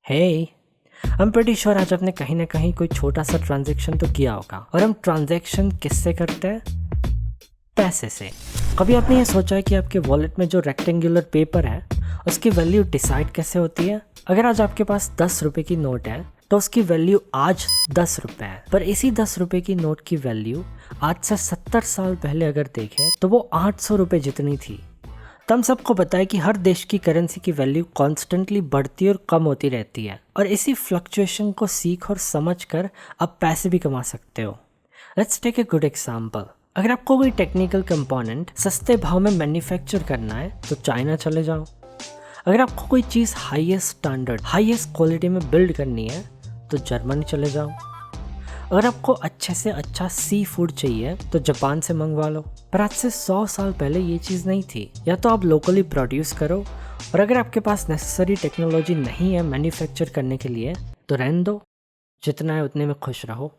Hey I am pretty sure आज आपने कहीं ना कहीं कोई छोटा सा ट्रांजैक्शन तो किया होगा। और हम ट्रांजैक्शन किससे करते हैं? पैसे से। कभी आपने ये सोचा है कि आपके वॉलेट में जो रेक्टेंगुलर पेपर है उसकी वैल्यू डिसाइड कैसे होती है? अगर आज आपके पास 10 रुपए की नोट है तो उसकी वैल्यू आज 10 रुपए है, पर इसी 10 रुपए की नोट की वैल्यू आज से 70 साल पहले अगर देखें तो वो 800 रुपए जितनी थी। तो हम सबको पता है कि हर देश की करेंसी की वैल्यू कॉन्स्टेंटली बढ़ती और कम होती रहती है, और इसी फ्लक्चुएशन को सीख और समझ कर आप पैसे भी कमा सकते हो। Let's take a good example. अगर आपको कोई टेक्निकल कंपोनेंट सस्ते भाव में मैन्युफैक्चर करना है तो चाइना चले जाओ। अगर आपको कोई चीज़ हाईएस्ट स्टैंडर्ड हाईएस्ट क्वालिटी में बिल्ड करनी है तो जर्मनी चले जाओ। अगर आपको अच्छे से अच्छा सी फूड चाहिए तो जापान से मंगवा लो। पर आज से 100 साल पहले ये चीज़ नहीं थी। या तो आप लोकली प्रोड्यूस करो, और अगर आपके पास नेसेसरी टेक्नोलॉजी नहीं है मैन्युफैक्चर करने के लिए तो रहने दो, जितना है उतने में खुश रहो।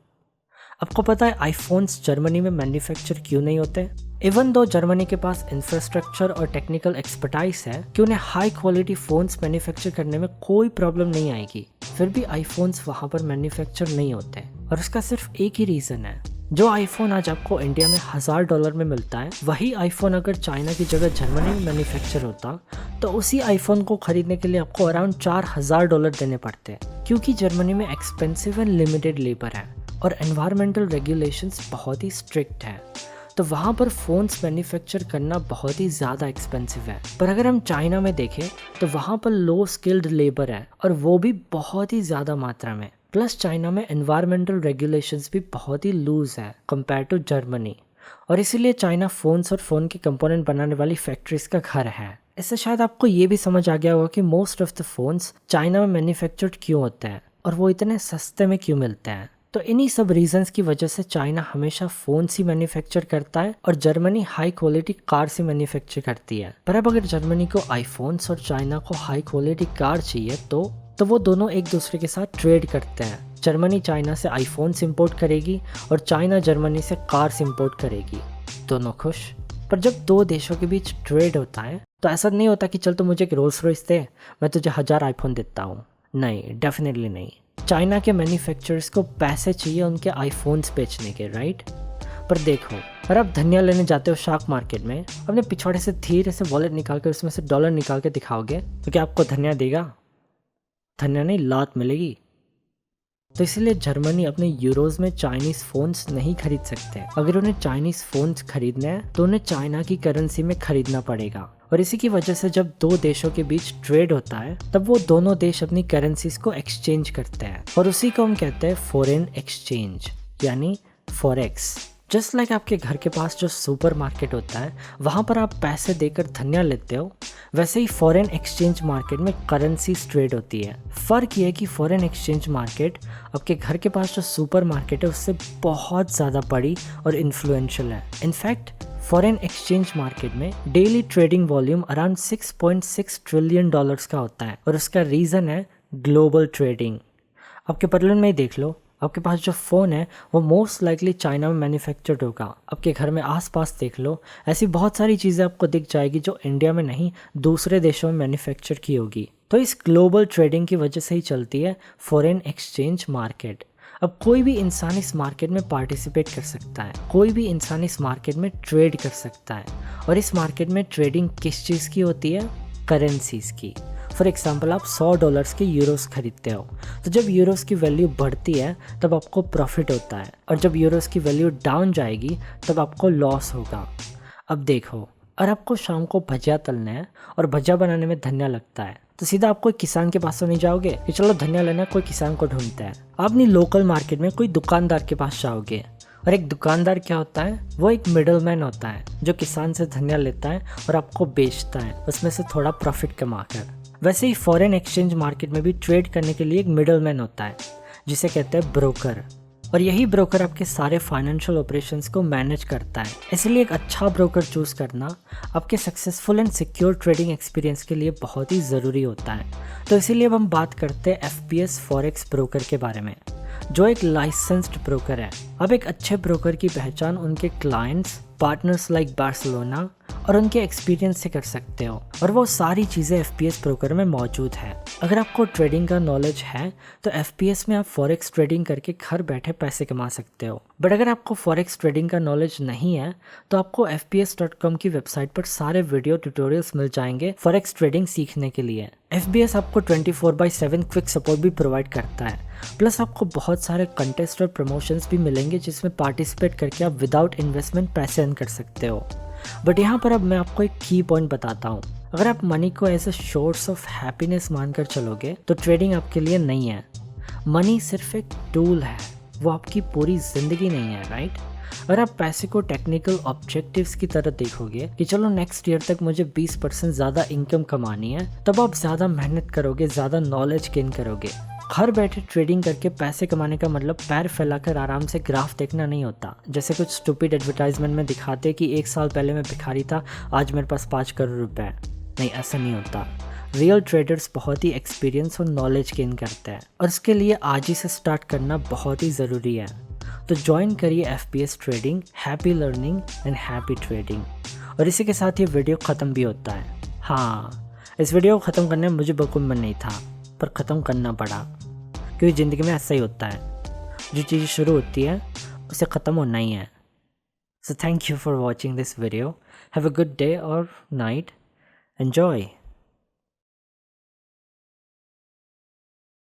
आपको पता है आईफोन्स जर्मनी में मैन्युफैक्चर क्यों नहीं होते? इवन दो जर्मनी के पास इंफ्रास्ट्रक्चर और टेक्निकल एक्सपर्टाइज है कि उन्हें हाई क्वालिटी फ़ोन्स मैन्युफैक्चर करने में कोई प्रॉब्लम नहीं आएगी, फिर भी आईफोन्स वहाँ पर मैन्युफैक्चर नहीं होते। और उसका सिर्फ एक ही रीज़न है, जो आईफोन आज आपको इंडिया में $1000 में मिलता है, वही आईफोन अगर चाइना की जगह जर्मनी में मैन्युफैक्चर होता तो उसी आईफोन को खरीदने के लिए आपको अराउंड $4000 देने पड़ते, क्योंकि जर्मनी में एक्सपेंसिव एंड लिमिटेड लेबर है और एनवायरमेंटल रेगुलेशंस बहुत ही स्ट्रिक्ट है। तो वहाँ पर फ़ोन्स मैन्युफैक्चर करना बहुत ही ज़्यादा एक्सपेंसिव है। पर अगर हम चाइना में देखें तो वहाँ पर लो स्किल्ड लेबर है, और वो भी बहुत ही ज़्यादा मात्रा में। प्लस चाइना में एनवायरमेंटल रेगुलेशंस भी बहुत ही लूज़ है कंपेयर टू जर्मनी, और इसीलिए चाइना फ़ोन्स और फ़ोन के कंपोनेंट बनाने वाली फैक्ट्रीज का घर है। इससे शायद आपको ये भी समझ आ गया होगा कि most of the phones China में मैन्युफैक्चर्ड क्यों होते हैं और वो इतने सस्ते में क्यों मिलते हैं। तो इन्हीं सब रीजंस की वजह से चाइना हमेशा फ़ोन्स ही मैन्युफैक्चर करता है और जर्मनी हाई क्वालिटी कार से मैन्युफैक्चर करती है। पर अब अगर जर्मनी को आईफोन्स और चाइना को हाई क्वालिटी कार चाहिए तो वो दोनों एक दूसरे के साथ ट्रेड करते हैं। जर्मनी चाइना से आईफोन्स इंपोर्ट करेगी और चाइना जर्मनी से कार्स इंपोर्ट करेगी। दोनों खुश। पर जब दो देशों के बीच ट्रेड होता है तो ऐसा नहीं होता कि चल तो मुझे एक रोल्स रॉयस दे, मैं तुझे 1000 आईफोन देता हूँ। नहीं, डेफिनेटली नहीं। चाइना के मैन्युफैक्चरर्स को पैसे चाहिए उनके आईफोन्स बेचने के, राइट? पर देखो, अगर आप धनिया लेने जाते हो शार्क मार्केट में, अपने पिछवाड़े से धीरे से वॉलेट निकाल कर उसमें से डॉलर निकाल के दिखाओगे तो क्या आपको धनिया देगा? धनिया नहीं, लात मिलेगी। तो इसलिए जर्मनी अपने यूरोज में चाइनीज फोन्स नहीं खरीद सकते। अगर उन्हें चाइनीज फोन्स खरीदने हैं तो उन्हें चाइना की करेंसी में खरीदना पड़ेगा। और इसी की वजह से जब दो देशों के बीच ट्रेड होता है तब वो दोनों देश अपनी करेंसीज को एक्सचेंज करते हैं, और उसी को हम कहते हैं फॉरेन एक्सचेंज, यानी फॉरेक्स। जस्ट लाइक आपके घर के पास जो सुपर मार्केट होता है वहाँ पर आप पैसे देकर धनिया लेते हो, वैसे ही फॉरेन एक्सचेंज मार्केट में करेंसीज ट्रेड होती है। फ़र्क ये है कि फॉरेन एक्सचेंज मार्केट आपके घर के पास जो सुपर मार्केट है उससे बहुत ज़्यादा बड़ी और इन्फ्लुएंशियल है। इनफैक्ट फॉरेन एक्सचेंज मार्केट में daily trading volume around $6.6 trillion का होता है, और उसका रीज़न है ग्लोबल ट्रेडिंग। आपके पर्लन में ही देख लो, आपके पास जो फ़ोन है वो मोस्ट लाइकली चाइना में मैन्युफैक्चर्ड होगा। आपके घर में आसपास देख लो, ऐसी बहुत सारी चीज़ें आपको दिख जाएगी जो इंडिया में नहीं दूसरे देशों में मैन्युफैक्चर की होगी। तो इस ग्लोबल ट्रेडिंग की वजह से ही चलती है फॉरेन एक्सचेंज मार्केट। अब कोई भी इंसान इस मार्केट में पार्टिसिपेट कर सकता है, कोई भी इंसान इस मार्केट में ट्रेड कर सकता है। और इस मार्केट में ट्रेडिंग किस चीज़ की होती है? करेंसीज की। फॉर एग्जाम्पल, आप $100 के यूरोस खरीदते हो, तो जब यूरोस की वैल्यू बढ़ती है तब आपको प्रॉफिट होता है, और जब यूरोस की वैल्यू डाउन जाएगी तब आपको लॉस होगा। अब देखो, अगर आपको शाम को भजिया तलना है और भजिया बनाने में धनिया लगता है तो सीधा आप कोई किसान के पास तो नहीं जाओगे कि चलो धनिया लेना, कोई किसान को ढूंढते हैं। आप अपनी लोकल मार्केट में कोई दुकानदार के पास जाओगे, और एक दुकानदार क्या होता है? वो एक मिडल मैन होता है जो किसान से धनिया लेता है और आपको बेचता है, उसमें से थोड़ा प्रॉफिट कमा कर। वैसे ही फॉरेन एक्सचेंज मार्केट में भी ट्रेड करने के लिए एक मिडल मैन होता है जिसे कहते हैं ब्रोकर, और यही ब्रोकर आपके सारे फाइनेंशियल ऑपरेशंस को मैनेज करता है। इसलिए एक अच्छा ब्रोकर चूज़ करना आपके successful and secure trading experience के लिए बहुत ही ज़रूरी होता है। तो इसीलिए अब हम बात करते हैं FPS फॉरेक्स ब्रोकर के बारे में, जो एक लाइसेंस्ड ब्रोकर है। अब एक अच्छे ब्रोकर की पहचान उनके क्लाइंट्स, पार्टनर्स लाइक बार्सिलोना, और उनके एक्सपीरियंस से कर सकते हो, और वो सारी चीज़ें FPS ब्रोकर में मौजूद है। अगर आपको ट्रेडिंग का नॉलेज है तो FPS में आप फॉरेक्स ट्रेडिंग करके घर बैठे पैसे कमा सकते हो। बट अगर आपको फॉरेक्स ट्रेडिंग का नॉलेज नहीं है तो आपको fps.com की वेबसाइट पर सारे वीडियो ट्यूटोरियल्स मिल जाएंगे फॉरेक्स ट्रेडिंग सीखने के लिए। FBS आपको 24/7 क्विक सपोर्ट भी प्रोवाइड करता है, प्लस आपको बहुत सारे कंटेस्ट और प्रमोशंस भी मिलेंगे जिसमें पार्टिसिपेट करके आप विदाउट इन्वेस्टमेंट पैसे अर्न कर सकते हो। बट यहाँ पर अब मैं आपको एक की पॉइंट बताता हूँ। अगर आप मनी को as a source of happiness मानकर चलोगे तो ट्रेडिंग आपके लिए नहीं है। मनी सिर्फ एक टूल है, वो आपकी पूरी जिंदगी नहीं है, राइट? अगर आप पैसे को टेक्निकल ऑब्जेक्टिव्स की तरह देखोगे कि चलो नेक्स्ट ईयर तक मुझे 20% ज़्यादा इनकम कमानी है, तब आप ज़्यादा मेहनत करोगे, ज़्यादा नॉलेज गेन करोगे। घर बैठे ट्रेडिंग करके पैसे कमाने का मतलब पैर फैलाकर आराम से ग्राफ देखना नहीं होता, जैसे कुछ स्टूपिड एडवर्टाइजमेंट में दिखाते कि 1 साल पहले मैं भिखारी था, आज मेरे पास 5 करोड़ रुपए है। नहीं, ऐसा नहीं होता। रियल ट्रेडर्स बहुत ही एक्सपीरियंस और नॉलेज गेन करते हैं, और इसके लिए आज ही से स्टार्ट करना बहुत ही ज़रूरी है। तो ज्वाइन करिए FPS trading, happy learning and happy trading. और इसी के साथ ये वीडियो ख़त्म भी होता है। हाँ, इस वीडियो को ख़त्म करने में मुझे बिल्कुल मन नहीं था, पर ख़त्म करना पड़ा, क्योंकि ज़िंदगी में ऐसा ही होता है, जो चीज़ शुरू होती है उसे ख़त्म होना ही है। So thank you for watching this video. Have a good day और नाइट। एन्जॉय।